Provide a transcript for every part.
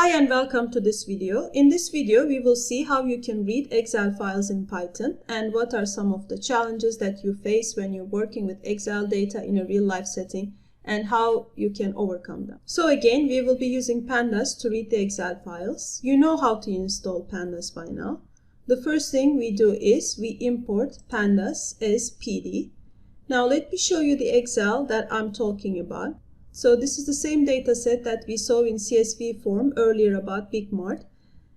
Hi and welcome to this video. In this video, we will see how you can read Excel files in Python and what are some of the challenges that you face when you're working with Excel data in a real-life setting and how you can overcome them. So again, we will be using Pandas to read the Excel files. You know how to install Pandas by now. The first thing we do is we import Pandas as PD. Now let me show you the Excel that I'm talking about. So this is the same data set that we saw in CSV form earlier about BigMart,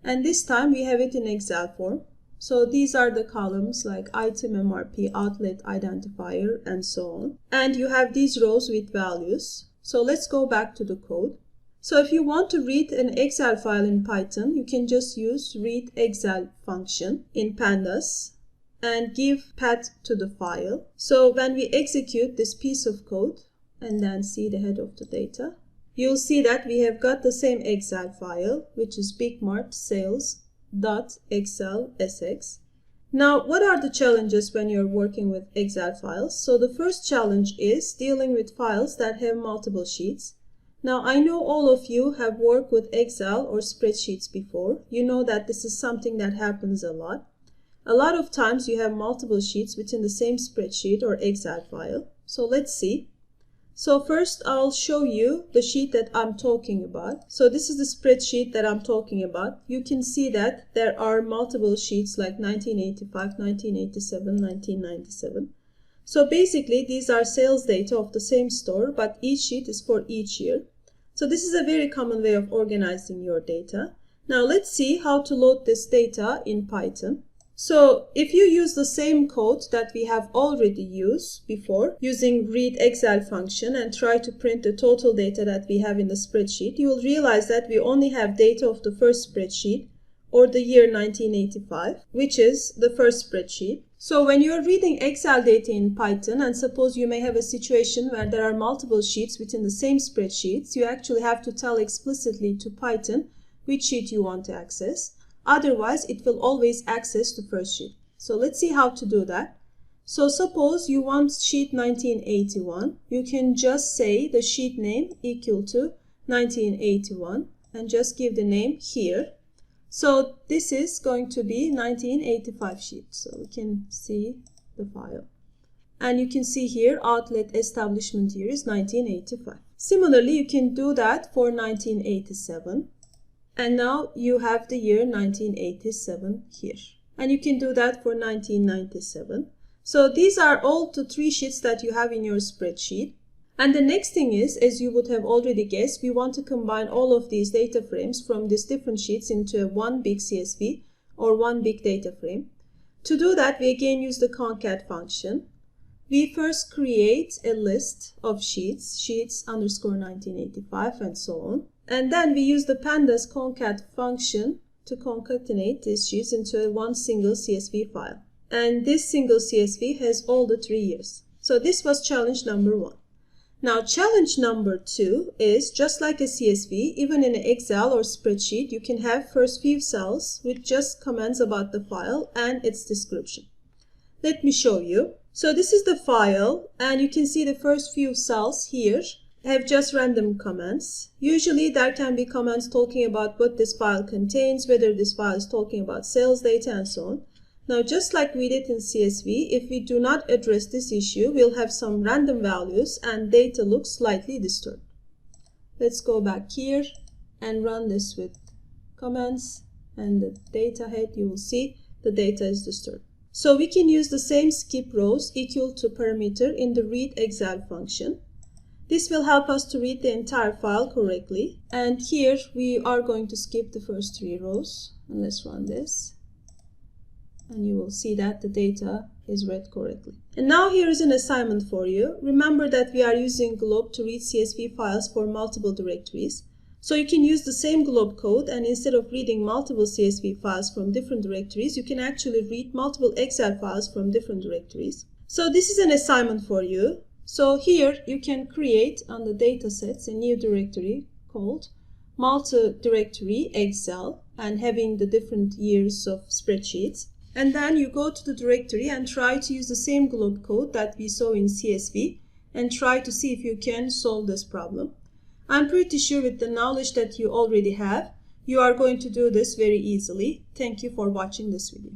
and this time we have it in Excel form. So these are the columns like item, MRP, outlet, identifier, and so on. And you have these rows with values. So let's go back to the code. So if you want to read an Excel file in Python, you can just use read Excel function in Pandas and give path to the file. So when we execute this piece of code, and then see the head of the data, you'll see that we have got the same Excel file, which is BigMart sales.excelSX. Now, what are the challenges when you're working with Excel files? So the first challenge is dealing with files that have multiple sheets. Now, I know all of you have worked with Excel or spreadsheets before. You know that this is something that happens a lot. A lot of times you have multiple sheets within the same spreadsheet or Excel file. So let's see. So first I'll show you the sheet that I'm talking about. So this is the spreadsheet that I'm talking about. You can see that there are multiple sheets like 1985, 1987, 1997. So basically these are sales data of the same store, but each sheet is for each year. So this is a very common way of organizing your data. Now let's see how to load this data in Python. So if you use the same code that we have already used before using read Excel function and try to print the total data that we have in the spreadsheet, you will realize that we only have data of the first spreadsheet or the year 1985, which is the first spreadsheet. So when you're reading Excel data in Python, and suppose you may have a situation where there are multiple sheets within the same spreadsheets, you actually have to tell explicitly to Python which sheet you want to access. Otherwise, it will always access the first sheet. So let's see how to do that. So suppose you want sheet 1981. You can just say the sheet name equal to 1981 and just give the name here. So this is going to be 1985 sheet. So we can see the file. And you can see here outlet establishment year is 1985. Similarly, you can do that for 1987. And now you have the year 1987 here. And you can do that for 1997. So these are all the three sheets that you have in your spreadsheet. And the next thing is, as you would have already guessed, we want to combine all of these data frames from these different sheets into one big CSV or one big data frame. To do that, we again use the concat function. We first create a list of sheets, sheets_1985 and so on. And then we use the pandas concat function to concatenate these sheets into one single CSV file. And this single CSV has all the 3 years. So this was challenge number 1. Now challenge number 2 is just like a CSV, even in an Excel or spreadsheet, you can have first few cells with just comments about the file and its description. Let me show you. So this is the file, and you can see the first few cells here have just random comments. Usually there can be comments talking about what this file contains, whether this file is talking about sales data and so on. Now just like we did in CSV, if we do not address this issue, we'll have some random values and data looks slightly disturbed. Let's go back here and run this with comments and the data head. You will see the data is disturbed. So we can use the same skip rows equal to parameter in the read Excel function. This will help us to read the entire file correctly. And here we are going to skip the first 3 rows. And let's run this. And you will see that the data is read correctly. And now here is an assignment for you. Remember that we are using glob to read CSV files for multiple directories. So you can use the same glob code, and instead of reading multiple CSV files from different directories, you can actually read multiple Excel files from different directories. So this is an assignment for you. So here you can create on the datasets a new directory called multi-directory Excel and having the different years of spreadsheets. And then you go to the directory and try to use the same glob code that we saw in CSV and try to see if you can solve this problem. I'm pretty sure with the knowledge that you already have, You are going to do this very easily. Thank you for watching this video.